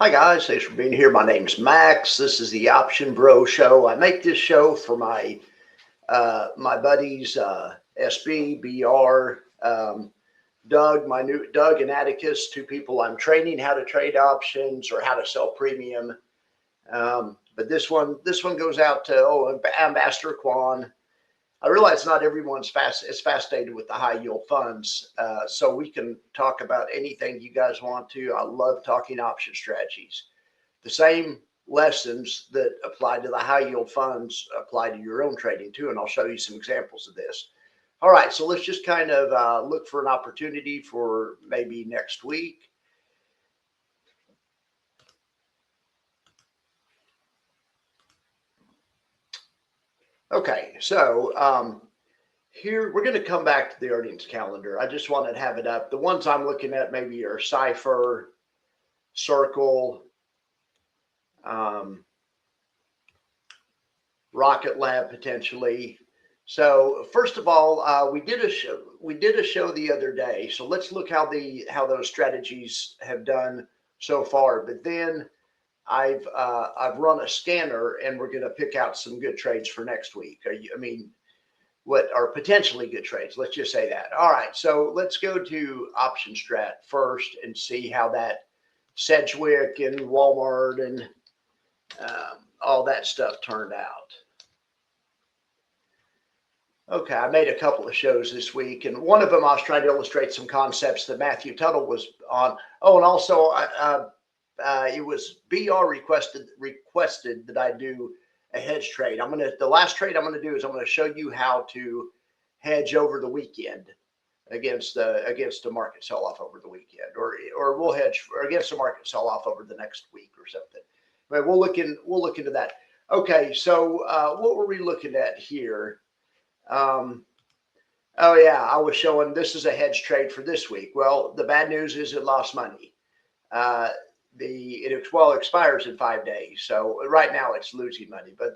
Hi guys, thanks for being here. My name's Max. This is the Option Bro Show. I make this show for my buddies SB, BR, Doug, Doug and Atticus, two people I'm training how to trade options or how to sell premium. But this one goes out to Ambassador Quan. I realize not everyone's is fascinated with the high yield funds, so we can talk about anything you guys want to. I love talking option strategies. The same lessons that apply to the high yield funds apply to your own trading too, and I'll show you some examples of this. All right, so let's just kind of look for an opportunity for maybe next week. Okay, so here we're going to come back to the earnings calendar. I just wanted to have it up. The ones I'm looking at maybe are Cipher, Circle, Rocket Lab potentially. So first of all, we did a show the other day. So let's look how those strategies have done so far. But then I've run a scanner, and we're going to pick out some good trades for next week. What are potentially good trades? Let's just say that. All right, so let's go to Option Strat first and see how that Sedgwick and Walmart and all that stuff turned out. Okay, I made a couple of shows this week, and one of them I was trying to illustrate some concepts that Matthew Tuttle was on. Oh, and also it was BR requested that I do a hedge trade. The last trade I'm gonna do is I'm gonna show you how to hedge over the weekend against the market sell off over the weekend, or we'll hedge against the market sell off over the next week or something. But we'll look into that. Okay, so what were we looking at here? Oh yeah, I was showing this is a hedge trade for this week. Well, the bad news is it lost money. It expires in 5 days, so right now it's losing money. But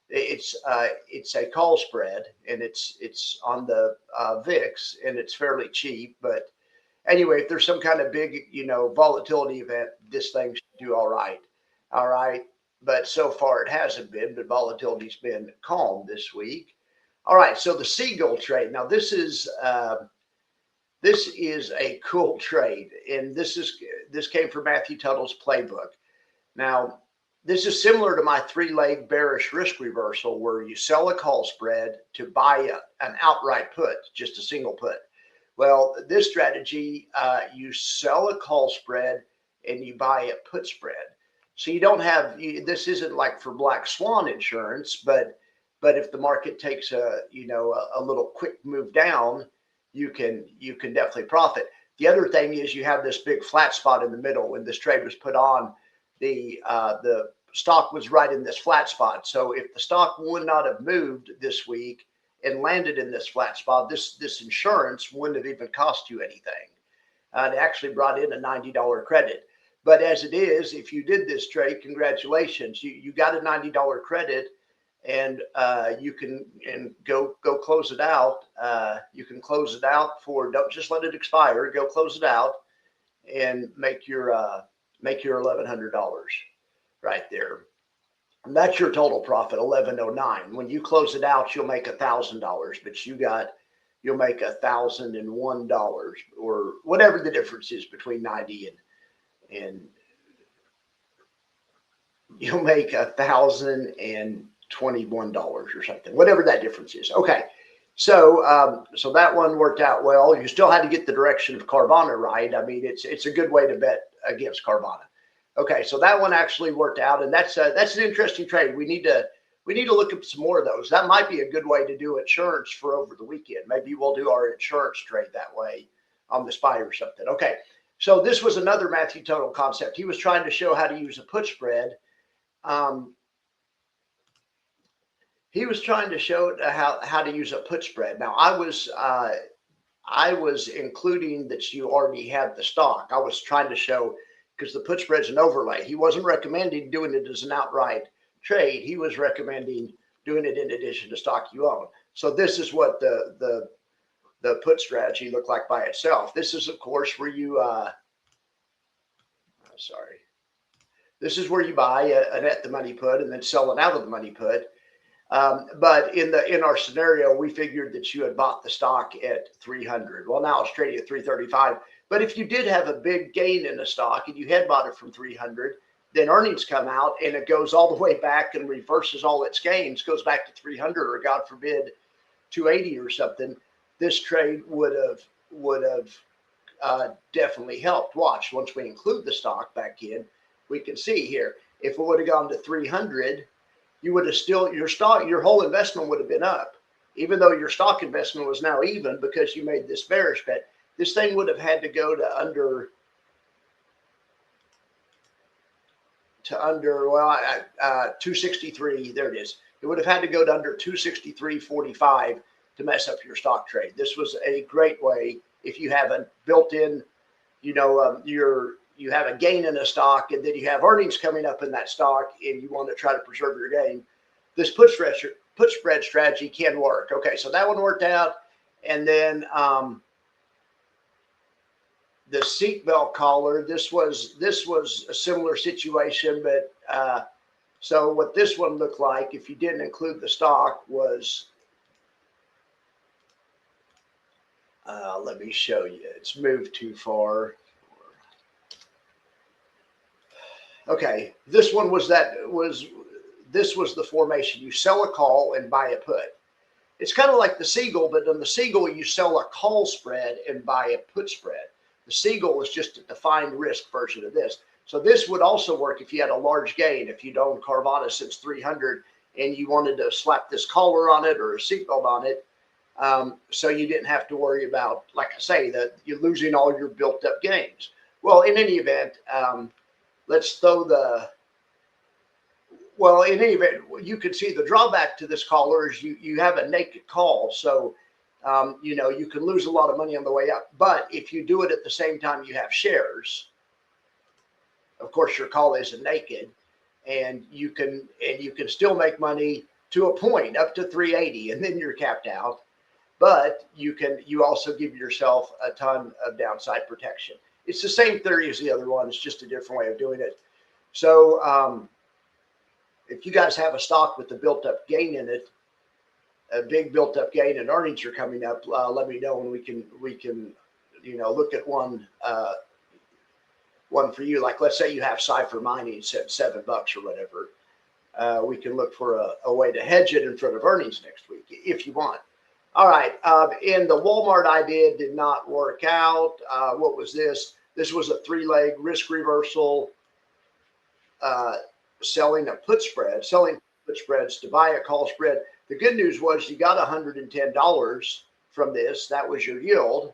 it's a call spread, and it's on the VIX, and it's fairly cheap. But anyway, if there's some kind of big volatility event, this thing should do all right. All right, but so far it hasn't been. But volatility's been calm this week. All right, so the Seagull trade. Now this is a cool trade, and this came from Matthew Tuttle's playbook. Now this is similar to my three-leg bearish risk reversal, where you sell a call spread to buy an outright put, just a single put. Well, this strategy, you sell a call spread and you buy a put spread. So you don't have this isn't like for black swan insurance, but if the market takes a little quick move down, you can definitely profit. The other thing is you have this big flat spot in the middle. When this trade was put on, the stock was right in this flat spot. So if the stock would not have moved this week and landed in this flat spot, this insurance wouldn't have even cost you anything. It actually brought in a $90 credit. But as it is, if you did this trade, congratulations, you got a $90 credit. And you can go close it out. You can close it out don't just let it expire. Go close it out and make your $1,100 right there. And that's your total profit, 1109. When you close it out, you'll make $1,000, but you'll make $1,001 or whatever the difference is between 90 and you'll make $1,021 or something, whatever that difference is. Okay, so so that one worked out well. You still had to get the direction of Carvana right. I mean, it's a good way to bet against Carvana. Okay, so that one actually worked out, and that's an interesting trade. We need to look at some more of those. That might be a good way to do insurance for over the weekend. Maybe we'll do our insurance trade that way on the SPY or something. Okay, so this was another Matthew Tuttle concept. He was trying to show how to use a put spread. He was trying to show how to use a put spread. Now I was including that you already had the stock. I was trying to show, because the put spread's an overlay. He wasn't recommending doing it as an outright trade. He was recommending doing it in addition to stock you own. So this is what the put strategy looked like by itself. This is, of course, where you sorry. This is where you buy an at the money put and then sell it out of the money put. But in our scenario, we figured that you had bought the stock at 300. Well, now it's trading at 335. But if you did have a big gain in the stock and you had bought it from 300, then earnings come out and it goes all the way back and reverses all its gains, goes back to 300 or God forbid 280 or something. This trade would have definitely helped. Watch, once we include the stock back in, we can see here if it would have gone to 300. You would have still, your whole investment would have been up, even though your stock investment was now even because you made this bearish bet. This thing would have had to go to under 263. There it is. It would have had to go to under 263.45 to mess up your stock trade. This was a great way if you have a built-in, you have a gain in a stock and then you have earnings coming up in that stock and you want to try to preserve your gain. This put spread strategy can work. Okay, so that one worked out. And then the seatbelt collar, this was a similar situation, but so what this one looked like, if you didn't include the stock, was let me show you. It's moved too far. Okay, this one was this was the formation. You sell a call and buy a put. It's kind of like the Seagull, but on the Seagull, you sell a call spread and buy a put spread. The Seagull is just a defined risk version of this. So this would also work if you had a large gain. If you'd owned Carvana since 300 and you wanted to slap this collar on it or a seatbelt on it, so you didn't have to worry about, like I say, that you're losing all your built up gains. Well, in any event, let's throw in any event, you can see the drawback to this collar is you have a naked call. So, you can lose a lot of money on the way up. But if you do it at the same time you have shares, of course, your call isn't naked and you can still make money to a point up to 380 and then you're capped out. But you also give yourself a ton of downside protection. It's the same theory as the other one. It's just a different way of doing it. So if you guys have a stock with a built-up gain in it, a big built-up gain and earnings are coming up, let me know and we can look at one for you. Like let's say you have Cipher Mining at $7 or whatever. We can look for a way to hedge it in front of earnings next week if you want. All right. And the Walmart idea did not work out. What was this? This was a 3-leg risk reversal, selling put spreads to buy a call spread. The good news was you got $110 from this. That was your yield,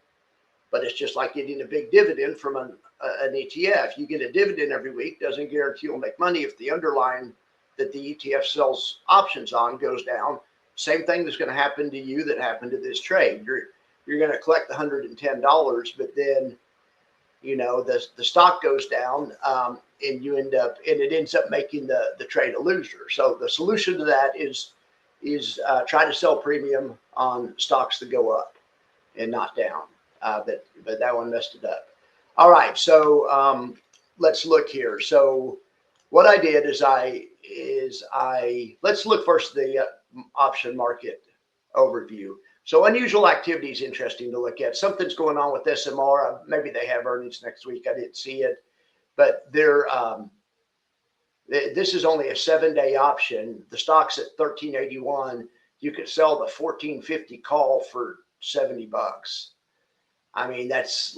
but it's just like getting a big dividend from an ETF. You get a dividend every week. Doesn't guarantee you'll make money if the underlying that the ETF sells options on goes down. Same thing is going to happen to you that happened to this trade. You're going to collect the $110, but then the stock goes down and it ends up making the trade a loser. So the solution to that is try to sell premium on stocks that go up and not down. But that one messed it up. All right, so let's look here. So what I did is let's look first at the option market overview. So unusual activity is interesting to look at. Something's going on with SMR. Maybe they have earnings next week. I didn't see it, but this is only a 7-day option. The stock's at 1381. You could sell the 1450 call for $70. I mean, that's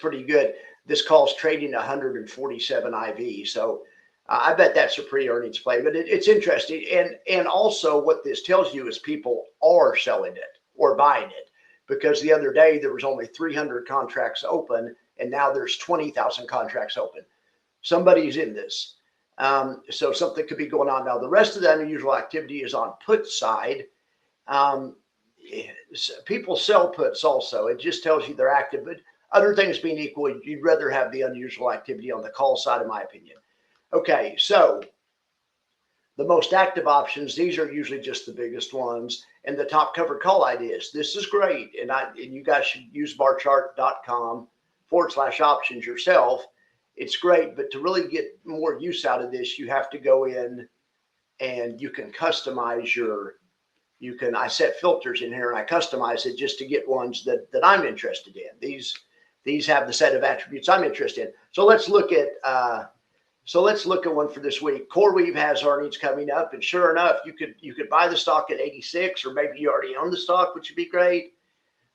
pretty good. This call's trading 147 IV. So I bet that's a pre-earnings play, but it's interesting. And also what this tells you is people are selling it or buying it, because the other day there was only 300 contracts open and now there's 20,000 contracts open. Somebody's in this. So something could be going on. Now, the rest of the unusual activity is on put side. People sell puts also. It just tells you they're active, but other things being equal, you'd rather have the unusual activity on the call side, in my opinion. Okay, so the most active options, these are usually just the biggest ones, and the top covered call ideas. This is great, and you guys should use barchart.com/options yourself. it's great, but to really get more use out of this, you have to go in and you can customize I set filters in here and I customize it just to get ones that I'm interested in. These have the set of attributes I'm interested in. So let's look at one for this week. CoreWeave has earnings coming up, and sure enough, you could buy the stock at 86, or maybe you already own the stock, which would be great.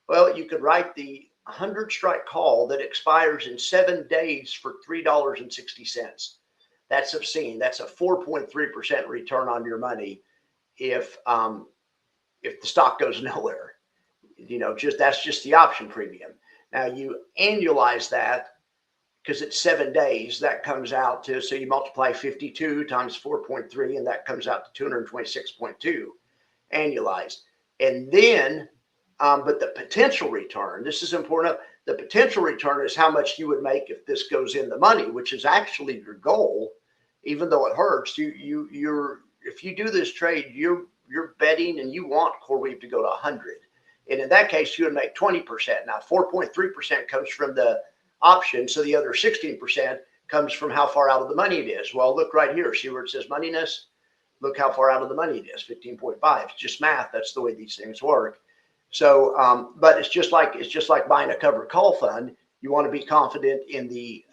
Well, you could write the 100 strike call that expires in 7 days for $3.60. That's obscene. That's a 4.3% return on your money if the stock goes nowhere. That's just the option premium. Now you annualize that, because it's 7 days, that comes out to, so you multiply 52 times 4.3, and that comes out to 226.2 annualized. And then, but the potential return, this is important. The potential return is how much you would make if this goes in the money, which is actually your goal, even though it hurts. If you do this trade, you're betting and you want CoreWeave to go to 100. And in that case, you would make 20%. Now, 4.3% comes from the option, so the other 16% comes from how far out of the money it is. Well, look right here. See where it says moneyness? Look how far out of the money it is, 15.5. It's just math. That's the way these things work. So, but it's just like buying a covered call fund. You want to be confident in the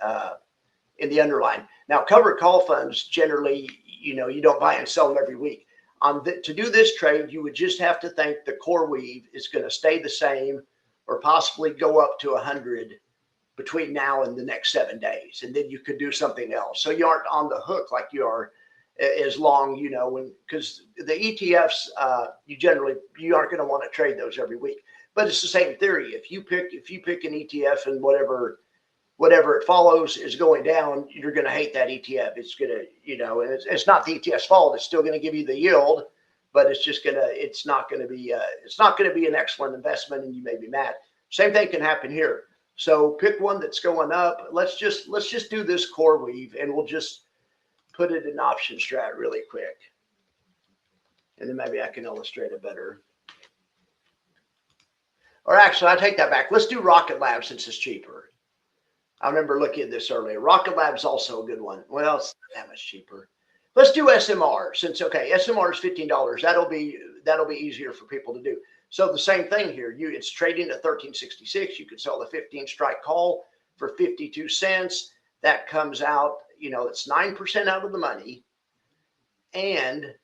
underlying. Now, covered call funds generally, you don't buy and sell them every week. To do this trade, you would just have to think the CoreWeave is going to stay the same, or possibly go up to 100 between now and the next 7 days, and then you could do something else. So you aren't on the hook like you are as long, because the ETFs, you aren't going to want to trade those every week. But it's the same theory. If you pick an ETF and whatever it follows is going down, you're going to hate that ETF. It's going to, it's not the ETF's fault. It's still going to give you the yield, but it's not going to be an excellent investment, and you may be mad. Same thing can happen here. So pick one that's going up. Let's just do this CoreWeave, and we'll just put it in option strat really quick. And then maybe I can illustrate it better. Or actually, I take that back. Let's do Rocket Lab since it's cheaper. I remember looking at this earlier. Rocket Lab's also a good one. Well, it's not that much cheaper. Let's do SMR SMR is $15. That'll be easier for people to do. So the same thing here. It's trading at 1366. You could sell the 15 strike call for 52 cents. That comes out, it's 9% out of the money, and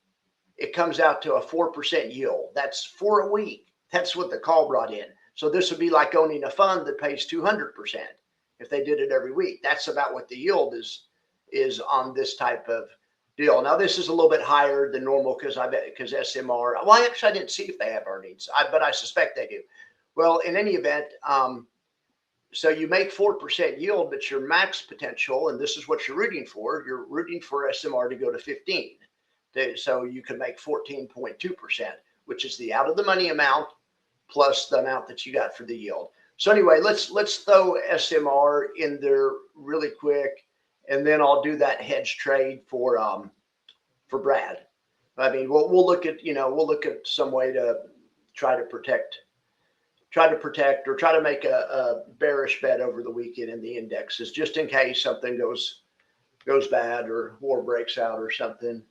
it comes out to a 4% yield. That's for a week. That's what the call brought in. So this would be like owning a fund that pays 200% if they did it every week. That's about what the yield is on this type of deal. Now this is a little bit higher than normal because SMR. Well, actually, I didn't see if they have earnings, but I suspect they do. Well, in any event, so you make 4% yield, but your max potential, and this is what you're rooting for. You're rooting for SMR to go to 15. So you can make 14.2%, which is the out of the money amount plus the amount that you got for the yield. So anyway, let's throw SMR in there really quick, and then I'll do that hedge trade for Brad. I mean, we'll look at some way to try to protect or try to make a bearish bet over the weekend in the indexes, just in case something goes bad or war breaks out or something.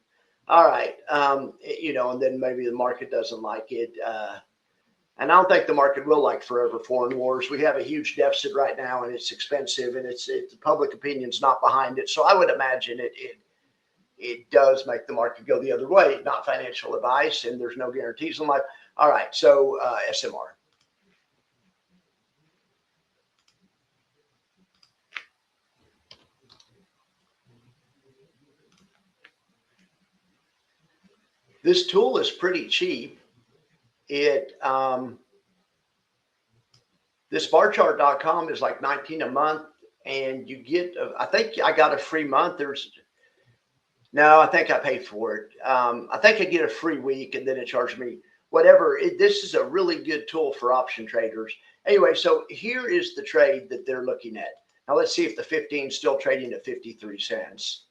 All right, and then maybe the market doesn't like it. And I don't think the market will like forever foreign wars. We have a huge deficit right now, and it's expensive, and the public opinion's not behind it. So I would imagine it does make the market go the other way. Not financial advice, and there's no guarantees in life. All right, so SMR. This tool is pretty cheap. This barchart.com is like $19 a month, and you get, I think I got a free month. No, I think I paid for it. I think I get a free week, and then it charged me whatever. This is a really good tool for option traders. Anyway, so here is the trade that they're looking at. Now let's see if the 15 is still trading at 53 cents.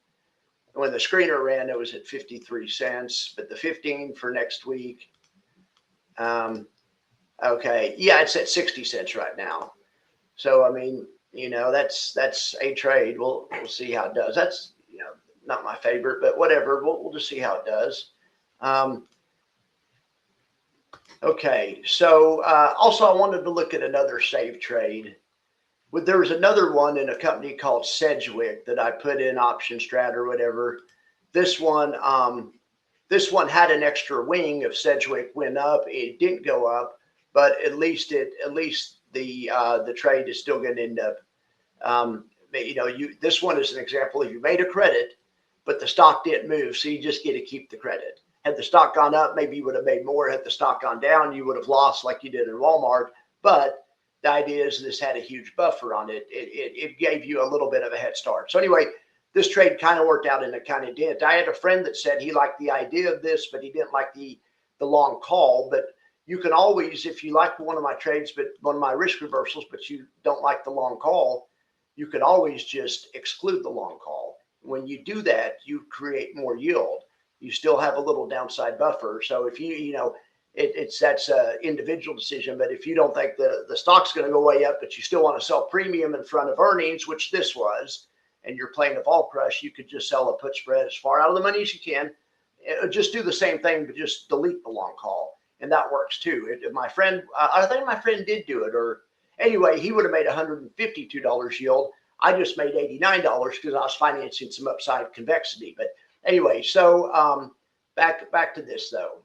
When the screener ran, it was at 53 cents, but the 15 for next week, okay, yeah, it's at 60 cents right now. So I mean, that's a trade. We'll see how it does. That's not my favorite, but whatever. We'll just see how it does. Okay, so also I wanted to look at another save trade. There was another one in a company called Sedgwick that I put in option strat or whatever. This one had an extra wing. If Sedgwick went up, it didn't go up, but at least the trade is still going to end up. This one is an example. You made a credit, but the stock didn't move, so you just get to keep the credit. Had the stock gone up, maybe you would have made more. Had the stock gone down, you would have lost like you did in Walmart. But the idea is this had a huge buffer on it. It gave you a little bit of a head start. So anyway, this trade kind of worked out and it kind of did. I had a friend that said he liked the idea of this, but he didn't like the long call. But you can always, if you like one of my trades, but one of my risk reversals, but you don't like the long call, you could always just exclude the long call. When you do that, you create more yield. You still have a little downside buffer. So if that's an individual decision. But if you don't think the stock's going to go way up, but you still want to sell premium in front of earnings, which this was, and you're playing a vol crush, you could just sell a put spread as far out of the money as you can. Just do the same thing, but just delete the long call. And that works too. My friend, I think my friend did do it. Or anyway, he would have made $152 yield. I just made $89 because I was financing some upside convexity. But anyway, so back to this though.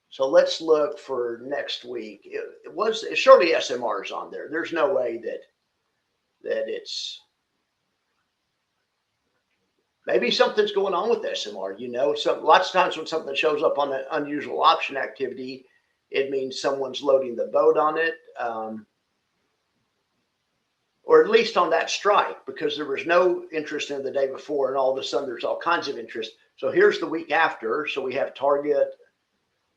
So let's look for next week. It's surely SMR's on there. There's no way that it's, maybe something's going on with SMR. Lots of times when something shows up on an unusual option activity, it means someone's loading the boat on it. Or at least on that strike, because there was no interest in the day before, and all of a sudden there's all kinds of interest. So here's the week after. So we have Target,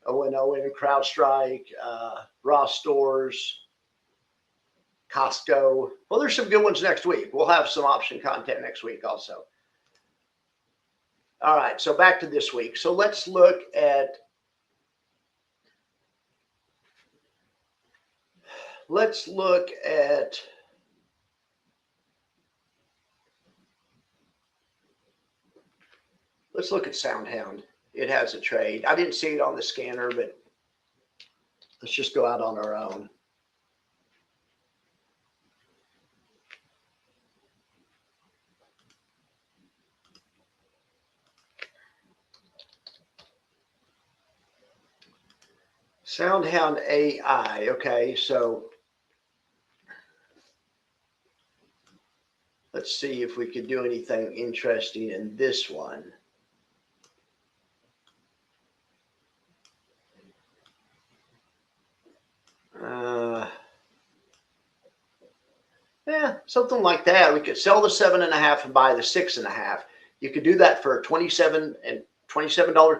ONO, CrowdStrike, Ross Stores, Costco. Well, there's some good ones next week. We'll have some option content next week also. All right, so back to this week. So let's look at SoundHound. It has a trade. I didn't see it on the scanner, but let's just go out on our own. SoundHound AI. Okay, so let's see if we could do anything interesting in this one. Yeah, something like that. We could sell the 7.5 and buy the 6.5. You could do that for a $27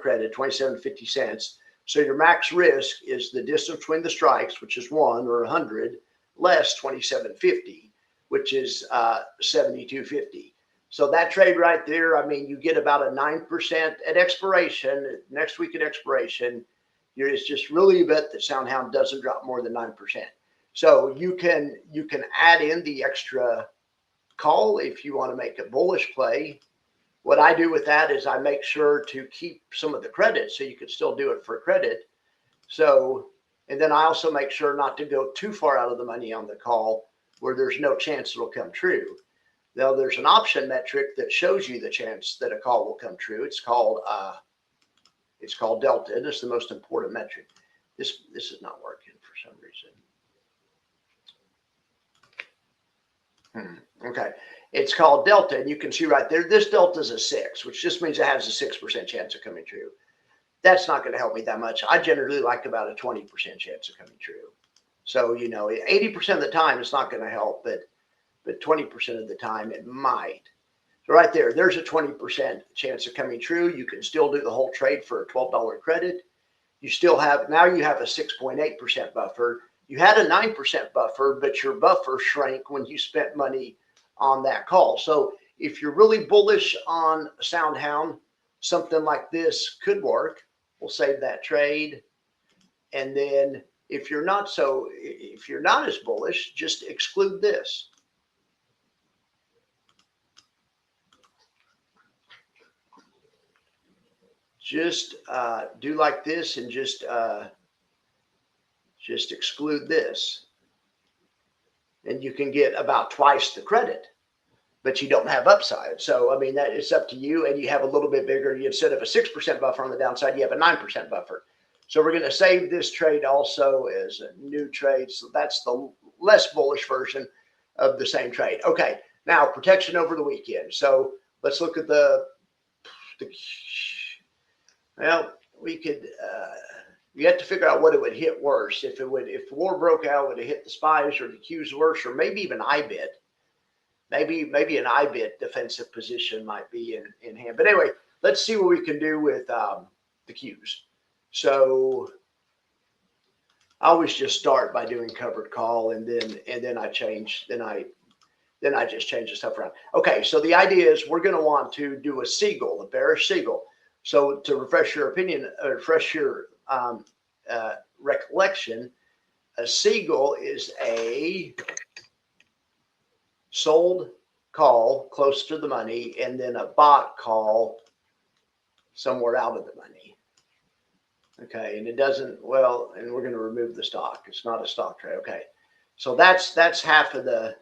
credit, $27.50. So your max risk is the distance between the strikes, which is 1 or 100, less $27.50, which is $72.50. So that trade right there, I mean, you get about a 9% at expiration. Next week at expiration, it's just really a bet that SoundHound doesn't drop more than 9%. So you can add in the extra call if you want to make a bullish play. What I do with that is I make sure to keep some of the credit, so you can still do it for credit. So, and then I also make sure not to go too far out of the money on the call where there's no chance it'll come true. Now there's an option metric that shows you the chance that a call will come true. It's called delta. It's the most important metric. This is not working for some reason. Okay, it's called delta, and you can see right there, this delta is a 6, which just means it has a 6% chance of coming true. That's not going to help me that much. I generally like about a 20% chance of coming true. So, 80% of the time it's not going to help, but 20% of the time it might. So right there, there's a 20% chance of coming true. You can still do the whole trade for a $12 credit. You still have, now you have a 6.8% buffer. You had a 9% buffer, but your buffer shrank when you spent money on that call. So if you're really bullish on SoundHound, something like this could work. We'll save that trade. And then if you're not as bullish, just exclude this. Just do like this and just exclude this. And you can get about twice the credit, but you don't have upside. So, I mean, that it's up to you, and you have a little bit bigger. Instead of a 6% buffer on the downside, you have a 9% buffer. So we're going to save this trade also as a new trade. So that's the less bullish version of the same trade. Okay, now protection over the weekend. So let's look at well, we could, you have to figure out what it would hit worse. If war broke out, would it hit the SPYs or the Qs worse, or maybe even IBIT? Maybe an IBIT defensive position might be in hand. But anyway, let's see what we can do with the Qs. So I always just start by doing covered call, and then I change. Then I just change the stuff around. Okay, so the idea is we're going to want to do a Siegel, a bearish Siegel. So to refresh your opinion, refresh your recollection, a Siegel is a sold call close to the money, and then a bought call somewhere out of the money. Okay, and it doesn't, well, and we're going to remove the stock. It's not a stock trade. Okay, so that's half of the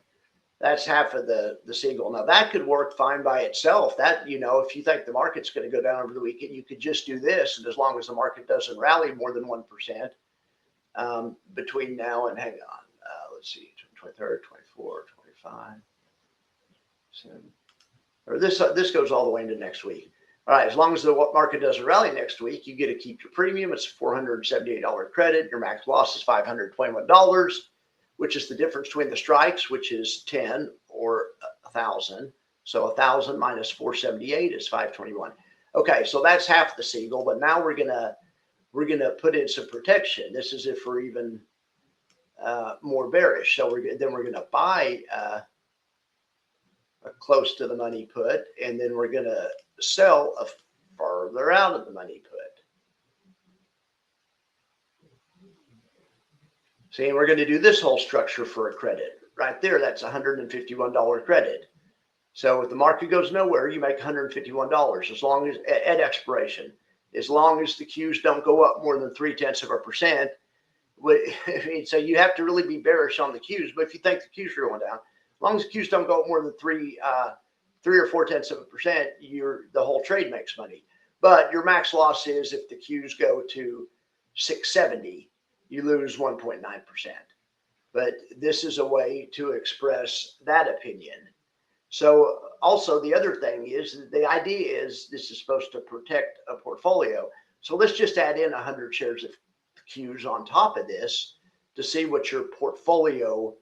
Siegel. Now that could work fine by itself. That, you know, if you think the market's going to go down over the weekend, you could just do this, and as long as the market doesn't rally more than 1% between now and, hang on, let's see, 23rd, 24, 25. Or this goes all the way into next week. All right, as long as the market doesn't rally next week, you get to keep your premium. It's $478 credit. Your max loss is $521, which is the difference between the strikes, which is 10 or 1,000. So 1,000 minus 478 is 521. Okay, so that's half the Siegel, but now we're gonna put in some protection. This is if we're even more bearish. So we're gonna buy a close to the money put, and then we're going to sell a further out of the money put. See, and we're going to do this whole structure for a credit right there. That's $151 credit. So if the market goes nowhere, you make $151 as long as at expiration, as long as the Qs don't go up more than 0.3%. I mean, so you have to really be bearish on the Qs, but if you think the Qs are going down, as long as the Qs don't go up more than 3 or 0.4%, the whole trade makes money. But your max loss is if the Qs go to 670, you lose 1.9%. But this is a way to express that opinion. So also the other thing is the idea is this is supposed to protect a portfolio. So let's just add in 100 shares of Qs on top of this to see what your portfolio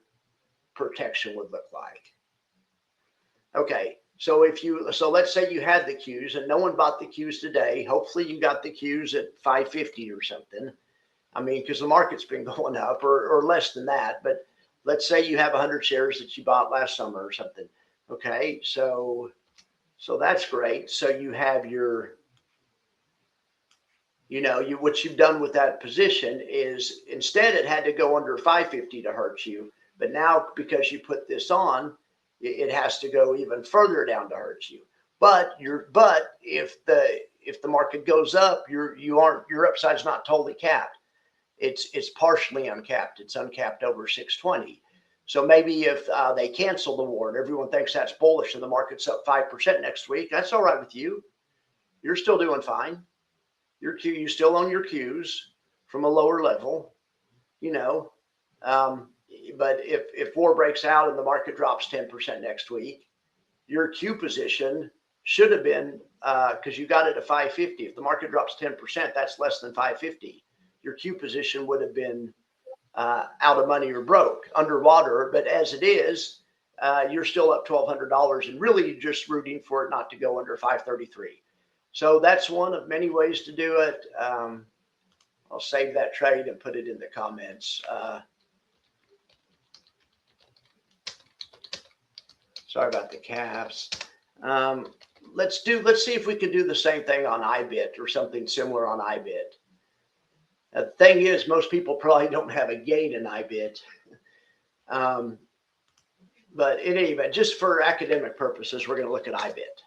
protection would look like. Okay, so let's say you had the Qs and no one bought the Qs today. Hopefully you got the Qs at 550 or something. I mean, because the market's been going up or less than that. But let's say you have 100 shares that you bought last summer or something. Okay, so that's great. So you have your, what you've done with that position is instead it had to go under 550 to hurt you. But now, because you put this on, it has to go even further down to hurt you. But if the market goes up, your upside's not totally capped. It's partially uncapped. It's uncapped over 620. So maybe if they cancel the war and everyone thinks that's bullish and the market's up 5% next week, that's all right with you. You're still doing fine. You still own your Qs from a lower level, but if war breaks out and the market drops 10% next week, your Q position should have been, because you got it at 550. If the market drops 10%, that's less than 550. Your Q position would have been out of money or broke, underwater. But as it is, you're still up $1,200 and really just rooting for it not to go under 533. So that's one of many ways to do it. I'll save that trade and put it in the comments. Sorry about the caps. Let's see if we can do the same thing on IBIT or something similar on IBIT. The thing is, most people probably don't have a gain in IBIT. But in any event, just for academic purposes, we're going to look at IBIT.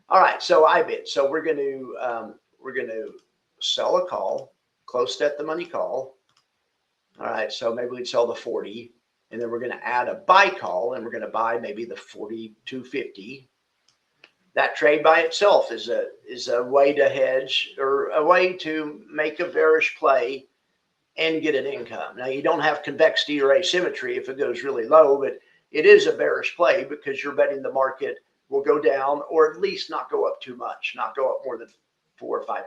All right, so IBIT. So we're going to sell a call, close to at the money call. All right, so maybe we'd sell the 40, and then we're going to add a buy call, and we're going to buy maybe the 42.50. That trade by itself is a way to hedge, or a way to make a bearish play and get an income. Now, you don't have convexity or asymmetry if it goes really low, but it is a bearish play because you're betting the market will go down, or at least not go up too much, not go up more than 4 or 5%.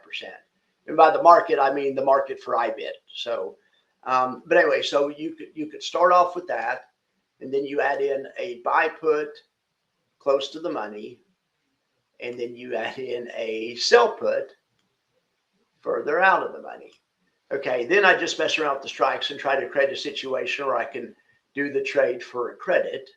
And by the market, I mean the market for IBIT. So, but anyway, so you could start off with that, and then you add in a buy put close to the money, and then you add in a sell put further out of the money. Okay, then I just mess around with the strikes and try to create a situation where I can do the trade for a credit.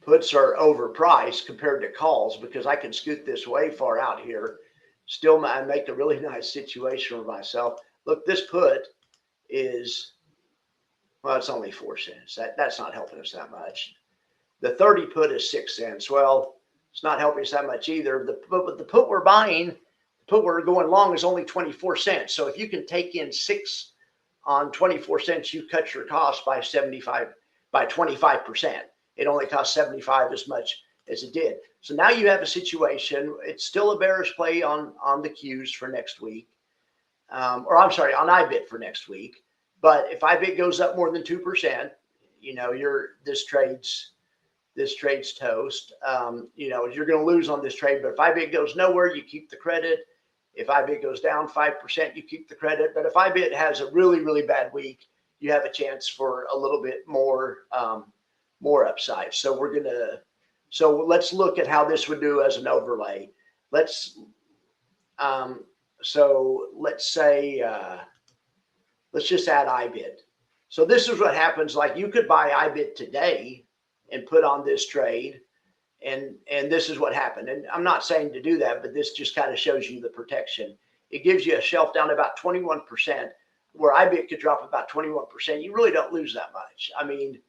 Puts are overpriced compared to calls because I can scoot this way far out here. Still, I make a really nice situation for myself. Look, this put is, well, it's only 4 cents. That's not helping us that much. The 30 put is 6 cents. Well, it's not helping us that much either. But the put we're buying, the put we're going long is only 24 cents. So if you can take in 6 on 24 cents, you cut your cost by 25%. It only costs 75 as much as it did. So now you have a situation. It's still a bearish play on the Qs for next week. Or I'm sorry, on IBIT for next week. But if IBIT goes up more than 2%, you know, this trade's toast. You know, you're going to lose on this trade. But if IBIT goes nowhere, you keep the credit. If IBIT goes down 5%, you keep the credit. But if IBIT has a really, really bad week, you have a chance for a little bit more upside. So let's look at how this would do as an overlay. Let's say let's just add IBIT. So this is what happens. Like, you could buy IBIT today and put on this trade, and this is what happened. And I'm not saying to do that, but this just kind of shows you the protection. It gives you a shelf down about 21%, where IBIT could drop about 21%. You really don't lose that much. I mean,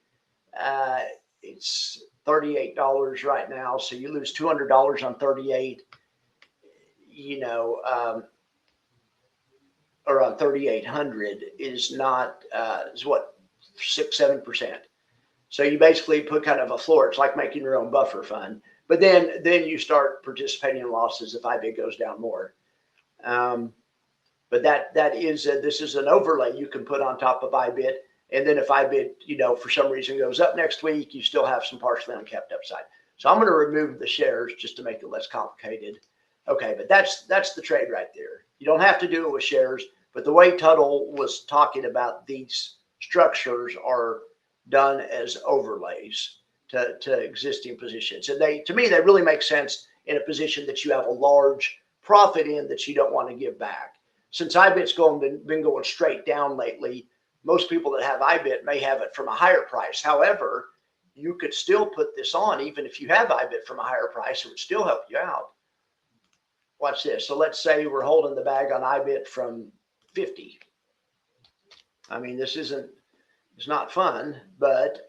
it's $38 right now, so you lose $200 on 38. You know, or on 3,800 is not is what 6-7%. So you basically put kind of a floor. It's like making your own buffer fund. But then you start participating in losses if IBIT goes down more. But this is an overlay you can put on top of IBIT. And then if IBIT, you know, for some reason goes up next week, you still have some partially unkept upside. So I'm going to remove the shares just to make it less complicated. Okay, but that's the trade right there. You don't have to do it with shares, but the way Tuttle was talking about these structures are done as overlays to existing positions. And to me, they really make sense in a position that you have a large profit in that you don't want to give back. Since IBIT's been going straight down lately, most people that have IBIT may have it from a higher price. However, you could still put this on even if you have IBIT from a higher price. It would still help you out. Watch this. So let's say we're holding the bag on IBIT from 50. I mean, it's not fun, but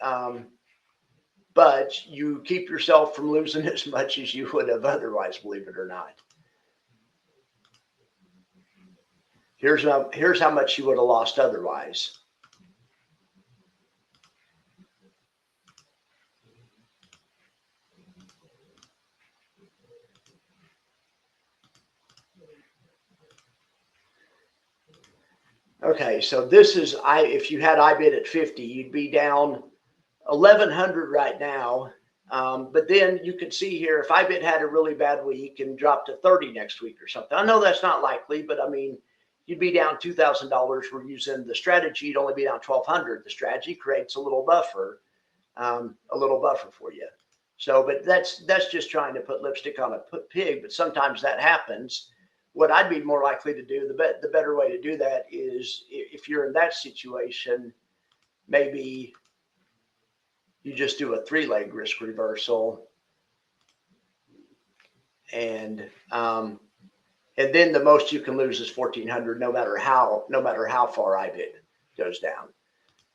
you keep yourself from losing as much as you would have otherwise, believe it or not. Here's how much you would have lost otherwise. Okay, so this is if you had IBIT at 50, you'd be down 1,100 right now. But then you can see here, if IBIT had a really bad week and dropped to 30 next week or something, I know that's not likely, but I mean, you'd be down $2,000. We're using the strategy, you'd only be down 1,200. The strategy creates a little buffer for you. So, but that's just trying to put lipstick on a pig, but sometimes that happens. What I'd be more likely to do, the better way to do that is, if you're in that situation, maybe you just do a 3-leg risk reversal. and then the most you can lose is 1,400, no matter how far IBIT goes down.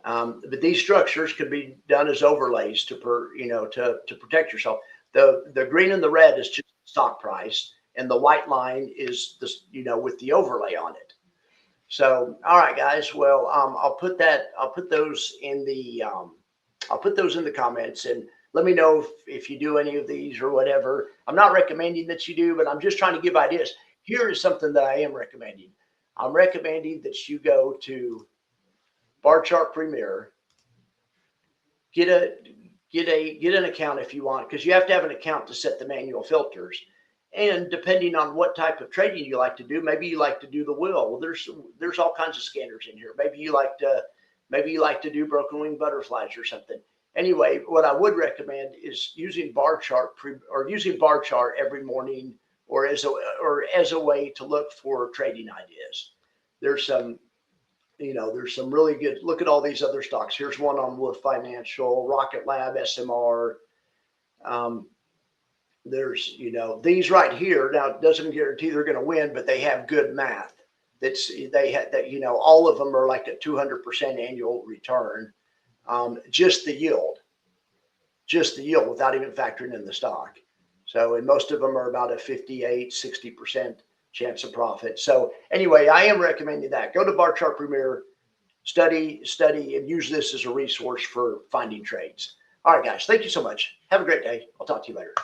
But these structures could be done as overlays to protect yourself. The green and the red is just stock price, and the white line is this, with the overlay on it. So, all right, guys. Well, I'll put those in the comments, and let me know if you do any of these or whatever. I'm not recommending that you do, but I'm just trying to give ideas. Here is something that I am recommending. I'm recommending that you go to Barchart Premier, get an account if you want, because you have to have an account to set the manual filters. And depending on what type of trading you like to do, maybe you like to do the wheel. Well, there's all kinds of scanners in here. Maybe you like to do broken wing butterflies or something. Anyway, what I would recommend is using Barchart every morning, or as a way to look for trading ideas. There's some really good. Look at all these other stocks. Here's one on Wolf Financial, Rocket Lab, SMR. There's these right here. Now, it doesn't guarantee they're going to win, but they have good math. All of them are like a 200% annual return. Just the yield without even factoring in the stock. So, and most of them are about a 58-60% chance of profit. So anyway, I am recommending that. Go to Barchart Premier, study, and use this as a resource for finding trades. All right, guys, thank you so much. Have a great day. I'll talk to you later.